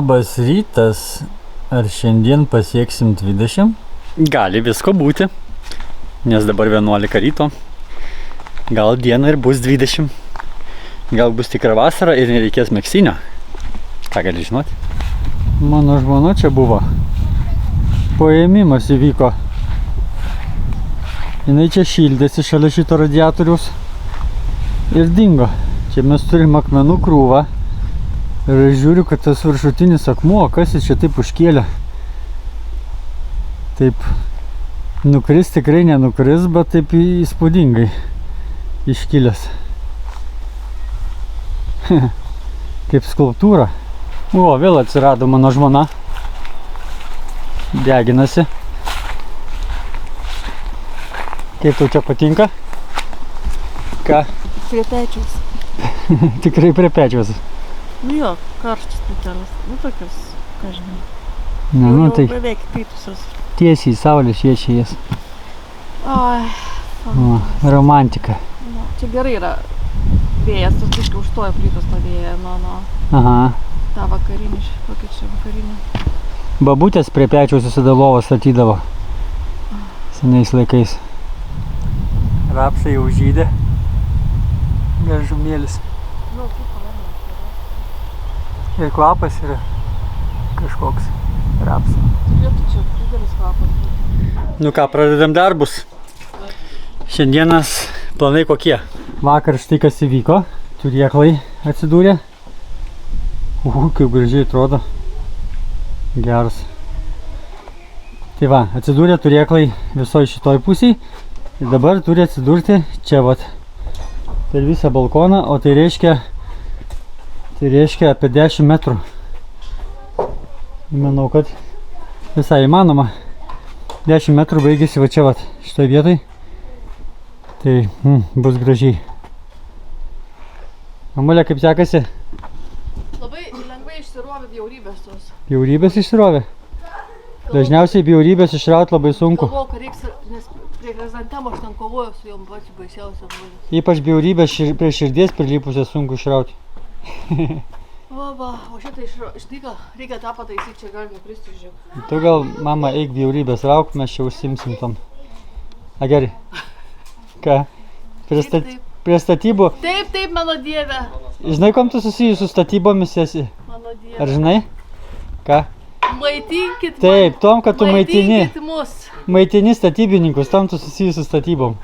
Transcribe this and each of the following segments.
Labas rytas. Ar šiandien pasieksim 20? Gali visko būti, nes dabar 11 ryto. Gal diena ir bus 20. Gal bus tikra vasara ir nereikės megztinio. Ką gali žinoti? Mano žmona čia buvo. Paėmimas įvyko. Jinai čia šildėsi šalia šito radiatoriaus ir dingo. Čia mes turim akmenų krūvą. Ir aš žiūriu, kad tas viršutinis akmuo, kas jis čia taip užkėlė. Taip nukris tikrai nenukris, bet taip įspūdingai iškilęs. Kaip skulptūra. O, vėl atsirado mano žmona. Deginasi. Kaip tau čia patinka? Ką? Prie pečiaus. Tikrai prie pečiaus. Nu jo, karštas plytelis. Nu tokios, ką žinai. Nu, tai beveik kaitusios. tiesiai saulė šviečia jas. Ai, O, romantika. nu, čia gerai yra vėjas, tas biškai užstoja plytos tą vėją nuo Aha. tą vakarinį, kokį čia vakarinį. Babutės prie pečiaus visada lovą statydavo. Senais laikais. Rapsai jau žydė. Gražumėlis. Nu, kaip palaimas. Ir kvapas yra kažkoks rapsų. Turėtų čia didelis kvapas. Nu ką, pradedam darbus. Šiandienas planai kokie? Vakar štai kas įvyko. Turėklai atsidūrė. Kaip gražiai atrodo. Geras. Tai va, atsidūrė turėklai visoje šitoj pusėje. Ir dabar turi atsidurti čia vat. Per visą balkoną, o tai reiškia apie 10 metrų. Manau, kad visai įmanoma. 10 metrų baigėsi va čia vat, šitoj vietoj. Tai bus gražiai. Mamulė, kaip sekasi? Labai lengvai išsirovė bjaurybės tos. Bjaurybės išsirovė. Dažniausiai bjaurybės išraut labai sunku. Galvojau, kad reiks, nes prie chrizantemo aš ten kovoju su jom pačiu baisiausia buvo. Ypač bjaurybės prie širdies prilipusią sunku išrauti. Va, o šitą išdyką reikia tą pataisyti, čia gali nukristi, žiūrėk. Tu gal, mama, eik bjaurybės rauk, mes čia užsimsim tom. A, gerai. Ką? Prie statybų. Taip, mano dieve. Žinai, kom tu susijus su statybomis esi? Mano dieve. Ar žinai? Ką? Maitinkit Taip, tom, kad tu maitini. Maitinkit mus. Maitini statybininkus, tom tu susijus su statybom.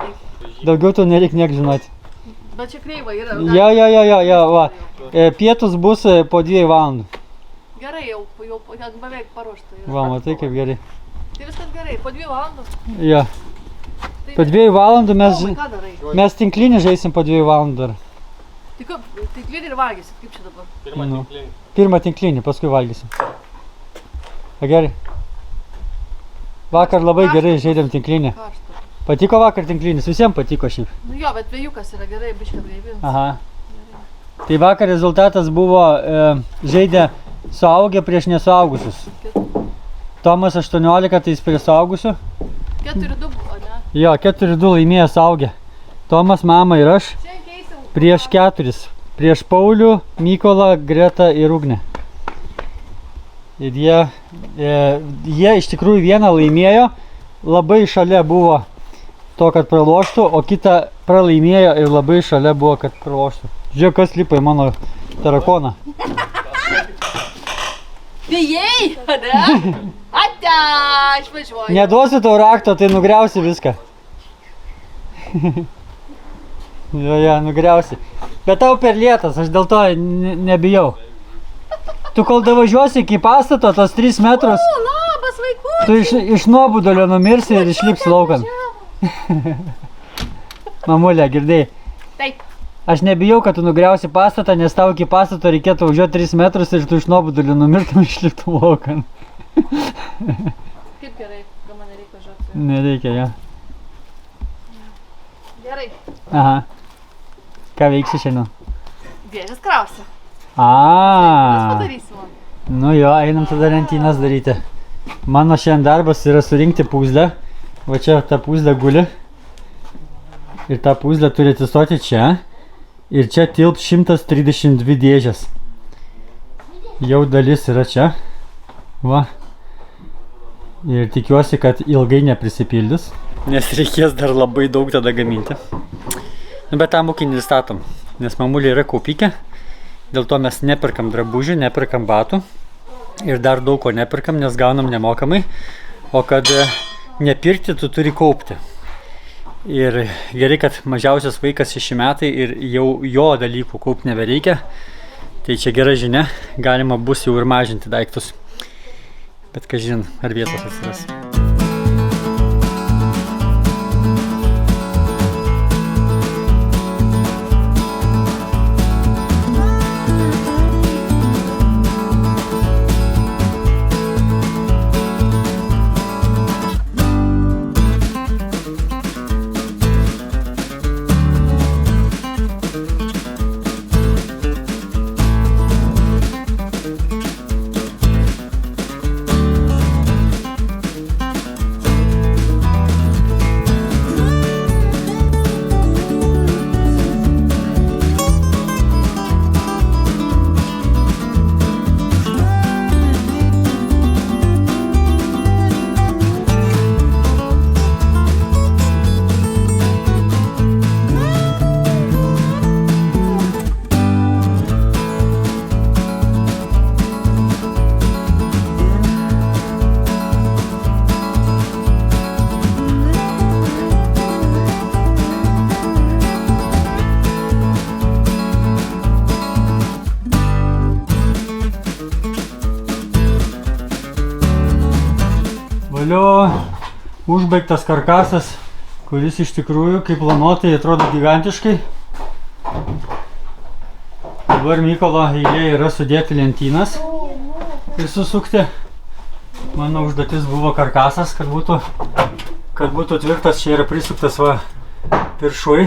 Daugiau tu nereik niek žinoti. Bet čia kreiva yra. Jo, va. Pietus bus po 2 valandų. Gerai, jau beveik paruošta. Va, matai kaip gerai. Tai viskas gerai, po 2 valandų. Jo. Tai Po 2 valandų ką darai? mes tinklinį žaisim po 2 valandų dar. Tai kaip, tinklinį ir valgysit, kaip čia dabar? Pirmą tinklinį, paskui valgysim. A, gerai. Vakar labai gerai žaidėm tinklinį. Karšta. Patiko vakar tinklinis, visiems patiko šiaip. Nu jo, bet vėjukas yra gerai, biškai atgaivins. Aha. Tai vakar rezultatas buvo žaidė suaugę prieš nesuaugusius. Tomas 18, tai jis prie suaugusių. 4-2 buvo, ne? Jo, 4-2 laimėjo suaugę. Tomas, mama ir aš Čia keisim. prieš 4. Prieš Paulių, Mykolą, Gretą ir Ugnę. Ir jie iš tikrųjų vieną laimėjo, labai šalia buvo to, kad praloštų, o kitą pralaimėjo ir labai šalia buvo, kad praloštų. Žiūrėk, kas lipa į mano tarakoną. Bijai, ne? Ate, išvažiuoju. Neduosiu tau rakto, tai nugriausi viską. Jo, nugriausi. Bet tau per lėtas, aš dėl to nebijau. Tu kol davažiuosi iki pastato, tos 3 metrus, Labas, vaikų. tu iš nuobodulio numirsi ir išlipsi laukan. Mamulė, girdėjai? Taip. Aš nebijau, kad tu nugriausi pastatą, nes tau iki pastato reikėtų važiuoti 3 metrus ir tu iš nuobodulio numirtum išliptum laukan. Kaip gerai, gal man nereikia važiuoti. Nereikia, jo. Gerai. Aha. Ką veiksi šiandien? Vėžės krausi. Mes Aaaa. padarysim man. Nu jo, einam tada lentynas daryti. Mano šiandien darbas yra surinkti puzlę. Va čia ta puzlė guli. Ir ta puzlė turi atsistoti čia. Ir čia tilps 132 dėžės. Jau dalis yra čia. Va. Ir tikiuosi, kad ilgai neprisipildys. Nes reikės dar labai daug tada gaminti. Nu, bet tam ūkinį statom, nes mamulė yra kaupikė. Dėl to mes neperkam drabužių, neperkam batų. Ir dar daug ko neperkam, nes gaunam nemokamai. O kad nepirkti, tu turi kaupti. Ir gerai, kad mažiausias vaikas 6 metai ir jau jo dalykų kaupti nebereikia. Tai čia gera žinia, galima bus jau ir mažinti daiktus. Bet kažin, ar vietos atsiras. Užbaigtas karkasas, kuris iš tikrųjų, kaip planuotai, atrodo gigantiškai. Dabar Mykolo eilė yra sudėti lentynas ir susukti. Mano užduotis buvo karkasas, kad būtų tvirtas. Čia yra prisuktas va viršui.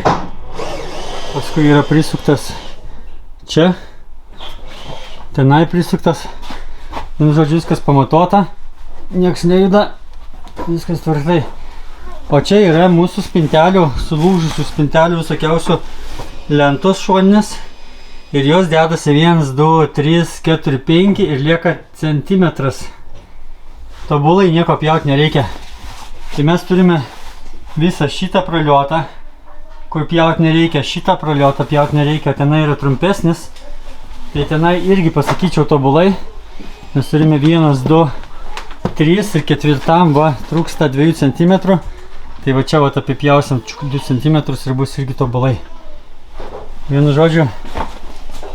Paskui yra prisuktas čia. Tenai prisuktas. Vienu žodžiu, viskas pamatuota. Nieks nejuda. Viskas tvirtai. O čia yra mūsų spintelių, sulūžusių spintelių visokiausių lentos šoninės. Ir jos dedasi 1, 2, 3, 4, 5 ir lieka centimetras. Tobulai nieko pjauti nereikia. Tai mes turime visą šitą praliotą, kur pjauti nereikia. Šitą praliotą pjauti nereikia. Tenai yra trumpesnis. Tai tenai irgi pasakyčiau tobulai. Mes turime 1, 2, 3 ir 4 va trūksta 2 cm. Tai va čia va apipjausim 2 cm ir bus irgi tobulai. Vienu žodžiu,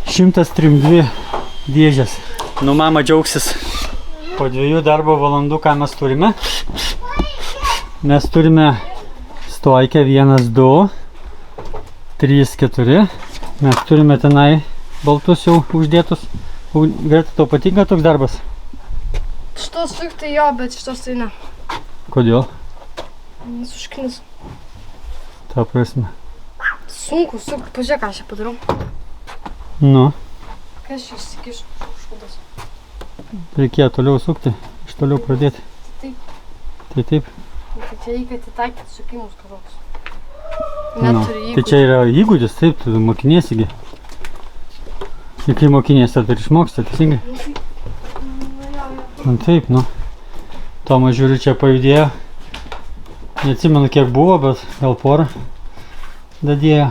132 dėžės. Nu, mama džiaugsis. Po 2 darbo valandų ką mes turime? Mes turime stojkę 1, 2, 3, 4. Mes turime tenai baltus jau uždėtus. Greta, tau patinka toks darbas? Šitos sukti jo, bet šitos tai ne. Kodėl? Nes užknis. Ta prasme. Sunku sukti, pažiūrėk, ką aš čia padarau. Nu. Kas čia išsikiš šūdas? Reikėjo toliau sukti, iš toliau pradėti. Taip. Tai taip. Tai čia reikia atitaikyti sukimus kažkoks. Nu. Neturi įgūdžių. Tai čia yra įgūdis, taip, tu mokiniesi gi. Ir kai mokiniesi, tai išmoksti, teisingai. Nu taip, nu. Tomas žiūriu čia pajudėjo. Neatsimenu kiek buvo, bet gal porą dadėjo.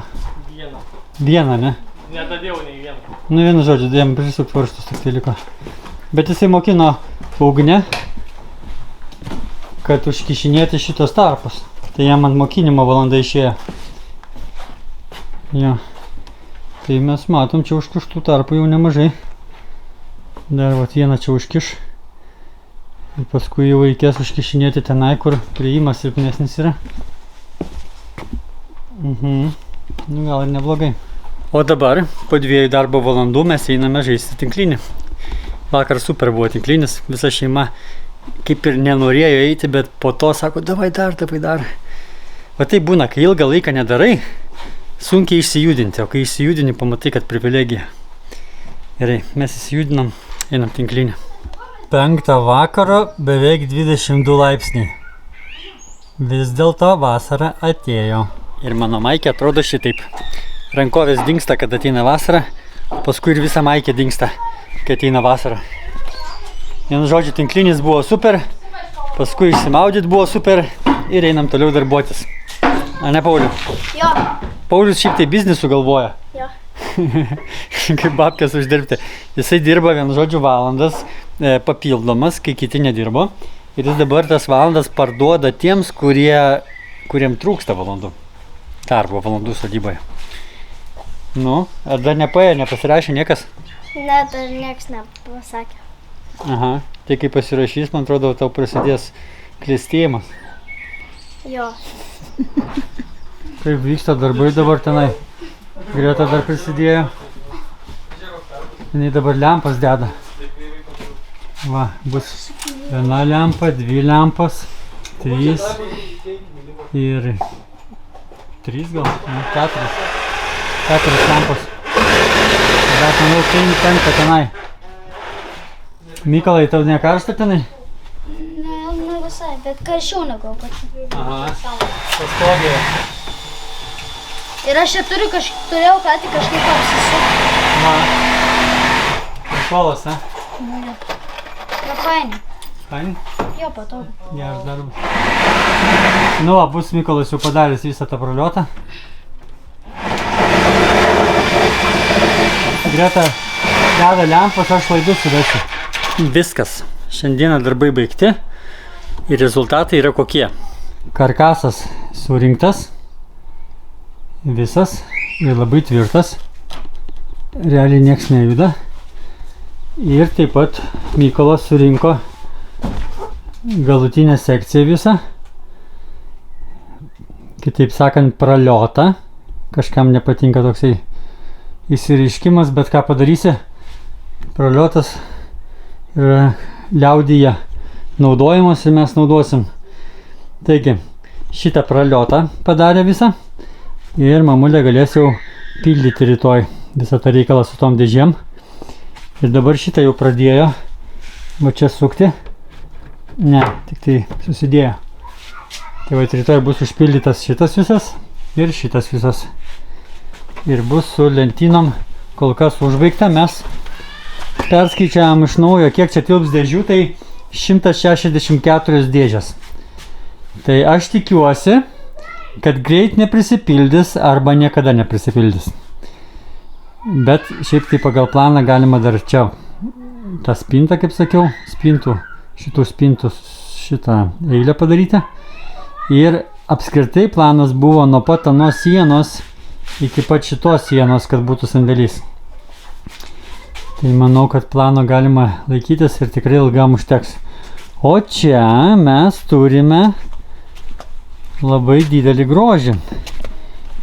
Vieną, ne? Nedadėjau nei vieną. Nu vienu žodžiu, jam prisukt varžtus tik tai liko. Bet jisai mokino Ugnę, kad užkišinėti šitos tarpus. Tai jam ant mokinimo valanda išėjo. Jo. Tai mes matom, čia užkištų tarpų jau nemažai. Dar vat vieną čia užkiš. Ir paskui jau reikės užkišinėti tenai, kur priėjimas silpnesnis yra. Nu gal ir neblogai. O dabar, po 2 darbo valandų, mes einame žaisti tinklinį. Vakar super buvo tinklinis, visa šeima kaip ir nenorėjo eiti, bet po to sako, davai dar. Va tai būna, kai ilgą laiką nedarai, sunkiai išsijudinti, o kai išsijudini, pamatai, kad privilegija. Gerai, mes išsijudinam, einam tinklinį. 5 vakaro, beveik 22 laipsniai. Vis dėlto vasara atėjo. Ir mano maikė atrodo šitaip. Rankovės dingsta, kad ateina vasara, paskui ir visa maikė dingsta. kai ateina vasara. Vienu žodžiu, tinklinis buvo super, paskui išsimaudyt buvo super ir einam toliau darbuotis. A ne, Pauliu? Jo. Paulius šiaip tai biznisų galvoja. Jo. Kaip babkės uždirbti. Jisai dirba vienu žodžiu valandas papildomas, kai kiti nedirbo. Ir jis dabar tas valandas parduoda tiems, kuriem trūksta valandų. Darbo valandų sodyboje. Nu, ar dar nepasirašė niekas? Ne, dar nieks nepasakė. Aha, tai kai pasirašys, man atrodo, tau prasidės klestėjimas. Jo. Kaip vyksta darbai dabar tenai? Greta dar prisidėjo. Jinai dabar lempas deda. Va, bus viena lempa, 2 lempas, 3 ir 3 gal, ne, 4. 4 lempos. Bet manau, tai tenka tenai. Mykolai, tau nekaršta tenai? Ne visai, bet karščiau negu kad. Aha, pastogėje. Ir aš čia turėjau ką tik kažkaip apsisukti. Va. Šolas, ne? Na, fainai. Fainai? Jo, patogu. Geras darbas. Nu, va, bus Mykolas jau padaręs visą tą praliotą. Greta deda lempas, aš laidus suvesiu. Viskas. Šiandieną darbai baigti ir rezultatai yra kokie. Karkasas surinktas. Visas ir labai tvirtas. Realiai nieks nejuda. Ir taip pat Mykolas surinko galutinę sekciją visą. Kitaip sakant, praliotą. Kažkam nepatinka toksai įsireiškimas, bet ką padarysi, praliotas yra liaudyje naudojimas ir mes naudosim. Taigi, šitą praliotą padarė visą ir mamulė galės jau pildyti rytoj visą tą reikalą su tom dėžėm. Ir dabar šitą jau pradėjo va čia sukti. Ne, tik tai susidėjo. Tai va rytoj bus užpildytas šitas visas ir šitas visas. Ir bus su lentynom kol kas užbaigta. Mes perskaičiavom iš naujo, kiek čia tilps dėžių, tai 164 dėžės. Tai aš tikiuosi, kad greit neprisipildys arba niekada neprisipildys. Bet šiaip tai pagal planą galima dar čia tą spintą, kaip sakiau, šitų spintų šitą eilę padaryti. Ir apskritai planas buvo nuo pat anos sienos iki pat šitos sienos, kad būtų sandėlys. Tai manau, kad plano galima laikytis ir tikrai ilgam užteks. O čia mes turime labai didelį grožį.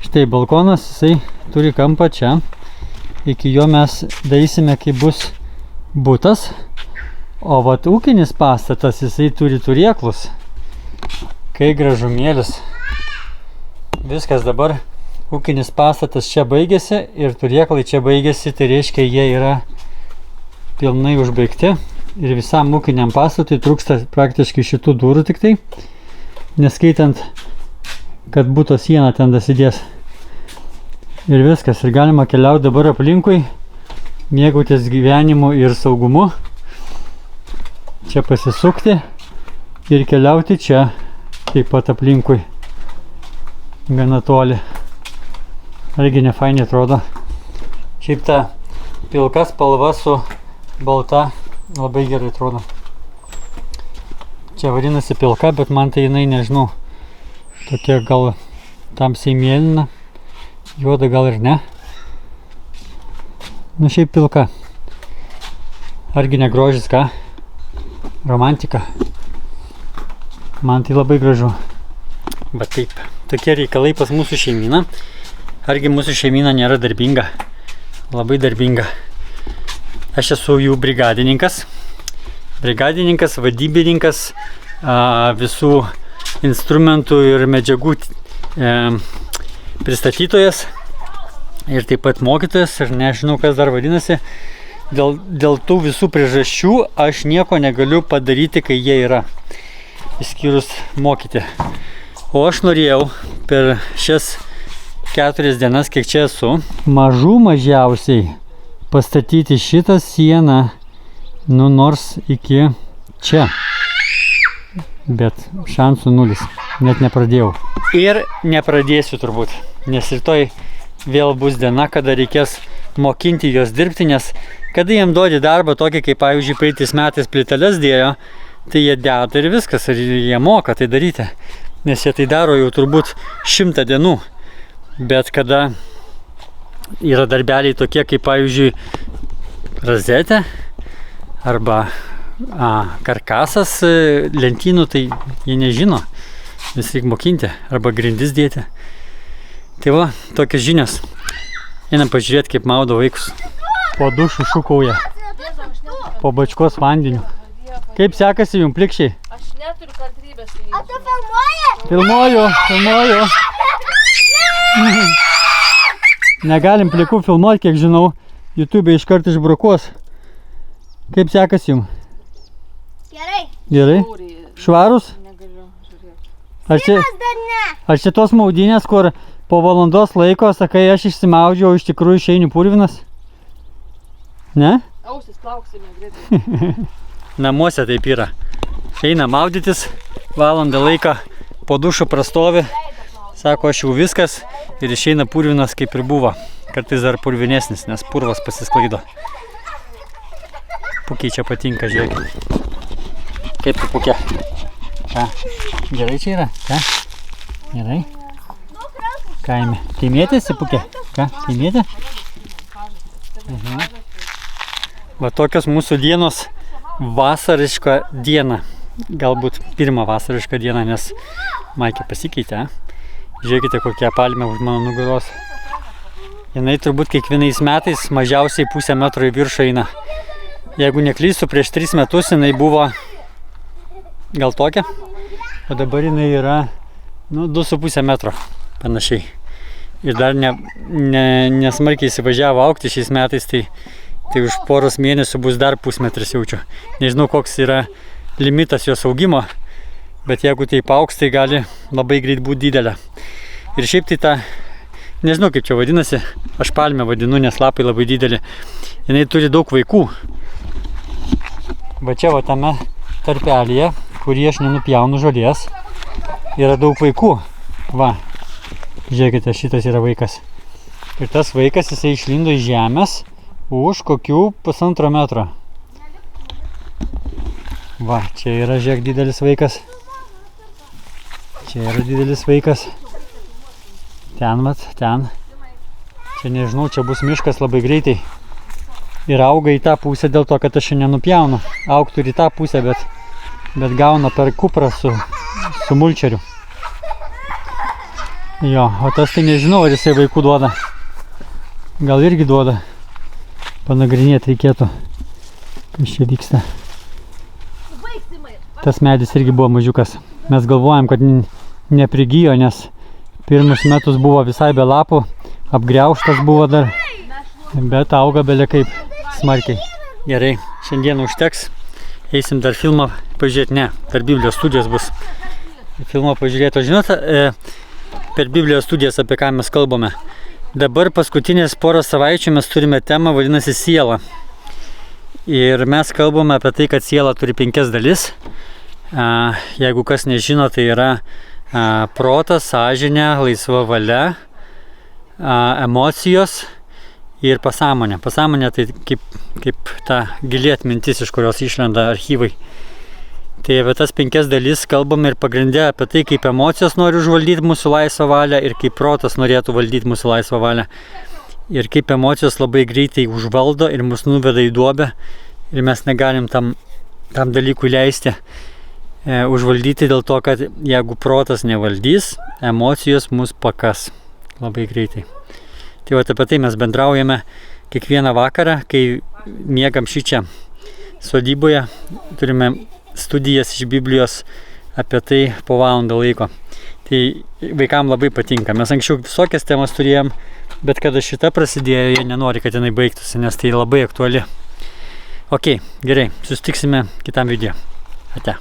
Štai balkonas, jisai turi kampą čia. Iki jo mes darysime, kai bus butas. O vat ūkinis pastatas, jisai turi turėklus. Kai gražumėlis. Viskas dabar. Ūkinis pastatas čia baigėsi ir turėklai čia baigėsi, tai reiškia, jie yra pilnai užbaigti. Ir visam ūkiniam pastatui trūksta praktiškai šitų durų tik tai. Neskaitant, kad buto siena ten dasidės. Ir viskas. Ir galima keliauti dabar aplinkui, mėgautis gyvenimu ir saugumu. Čia pasisukti ir keliauti čia taip pat aplinkui. Gana toli. Argi ne fainiai atrodo. Šiaip ta pilka spalva su balta labai gerai atrodo. Čia vadinasi pilka, bet man tai jinai, nežinau, tokia gal tamsiai mėlyna, juoda gal ir ne. Nu šiaip pilka. Argi ne grožis, ką? Romantika. Man tai labai gražu. Bet taip, tokie reikalai pas mūsų šeimyną. Argi mūsų šeimyna nėra darbinga? Labai darbinga. Aš esu jų brigadininkas. Brigadininkas, vadybininkas, visų instrumentų ir medžiagų pristatytojas. Ir taip pat mokytojas, ir nežinau, kas dar vadinasi. Dėl tų visų priežasčių aš nieko negaliu padaryti, kai jie yra. Išskyrus mokyti. O aš norėjau per šias 4 dienas, kiek čia esu, mažiausiai pastatyti šitą sieną, nu nors iki čia. Bet šansų nulis. Net nepradėjau. Ir nepradėsiu turbūt, nes rytoj vėl bus diena, kada reikės mokinti juos dirbti, nes kada jiem duodi darbą tokį, kaip pavyzdžiui praeitais metais plyteles dėjo, tai jie deda ir viskas, ir jie moka tai daryti, nes jie tai daro jau turbūt 100 dienų. Bet kada yra darbeliai tokie, kaip pavyzdžiui rozetė arba karkasas lentynų, tai jie nežino, vis reikia mokinti arba grindis dėti. Tai va, tokios žinios. Einam pažiūrėti, kaip maudo vaikus. Po dušų šūkauja. Po bačkos vandeniu. Kaip sekasi jums plikščiai? Aš neturiu kantrybės. O tu filmuoji? Filmuoju. Negalim plikų filmuoti, kiek žinau. YouTube iškart išbrokuos. Kaip sekasi jums? Gerai. Švarus? Negaliu žiūrėti. Ar čia tos maudynės, kur po valandos laiko sakai, aš išsimaudžiau, o iš tikrųjų išeini purvinas? Ne? Ausis plauksime greitai. Namuose taip yra. Eina maudytis, valandą laiką po dušo prastovi, sako, aš jau viskas ir išeina purvinas kaip ir buvo. Kartais dar purvinesnis, nes purvas pasisklaido. Pukiai čia patinka, žiūrėkit. Kaip tu Pukė? Ką? Gerai čia yra? Ką? Gerai? Kaime. Kaimėtėsi Pukė? Ką? Kaimėtė? Va tokios mūsų dienos vasariška diena. Galbūt pirmą vasarišką dieną, nes Maikė pasikeitė. Žiūrėkite, kokia palmė už mano nugaros. Jinai turbūt kiekvienais metais mažiausiai 0,5 metro į viršų eina. Jeigu neklysiu, prieš 3 metus jinai buvo gal tokia, o dabar jinai yra 2,5 metro panašiai. Ir dar nesmarkiai įsivažiavo augti šiais metais, tai už poros mėnesių bus dar pusmetris jaučiu. Nežinau, koks yra limitas jos augimo, bet jeigu taip augs, tai gali labai greit būti didelė. Ir šiaip tai ta, nežinau kaip čia vadinasi, aš palmę vadinu, nes lapai labai didelį. Jinai turi daug vaikų. Va čia va tame tarpelyje, kurį aš nenupjaunu žolės, yra daug vaikų. Va, žiūrėkite, šitas yra vaikas. Ir tas vaikas, jisai išlindo iš žemės už kokių 1,5 metro. Va, čia yra, žiūrėk, didelis vaikas. Čia yra didelis vaikas. Ten, vat, ten. Čia nežinau, čia bus miškas labai greitai. Ir auga į tą pusę dėl to, kad aš čia nenupjaunu. Augtų ir į tą pusę, bet gauna per kuprą su mulčeriu. Jo, o tas tai nežinau, ar jisai vaikų duoda. Gal irgi duoda. Panagrinėti reikėtų, kas čia vyksta. Tas medis irgi buvo mažiukas. Mes galvojam, kad neprigijo, nes pirmus metus buvo visai be lapų. Apgriaužtas buvo dar, bet auga belia kaip smarkiai. Gerai, šiandien užteks. Eisim dar filmą pažiūrėti, ne, per Biblijos studijas bus filmą pažiūrėti. O žinote, per Biblijos studijas apie ką mes kalbame. Dabar paskutinės porą savaičių mes turime temą, vadinasi siela. Ir mes kalbame apie tai, kad siela turi 5 dalis. Jeigu kas nežino, tai yra protas, sąžinė, laisva valia, emocijos ir pasąmonė. Pasąmonė tai kaip ta gili atmintis, iš kurios išlenda archyvai. Tai apie tas 5 dalis kalbame ir pagrindė apie tai, kaip emocijos nori užvaldyti mūsų laisvą valią ir kaip protas norėtų valdyti mūsų laisvą valią. Ir kaip emocijos labai greitai užvaldo ir mus nuveda į duobę ir mes negalim tam dalykui leisti užvaldyti dėl to, kad jeigu protas nevaldys, emocijos mus pakas labai greitai. Tai vat apie tai mes bendraujame kiekvieną vakarą, kai miegam šičia sodyboje, turime studijas iš Biblijos apie tai po valandą laiko. Tai vaikam labai patinka. Mes anksčiau visokias temas turėjom, bet kada šita prasidėjo, jie nenori, kad jinai baigtųsi, nes tai labai aktuali. Ok, gerai, susitiksime kitam video. Ate.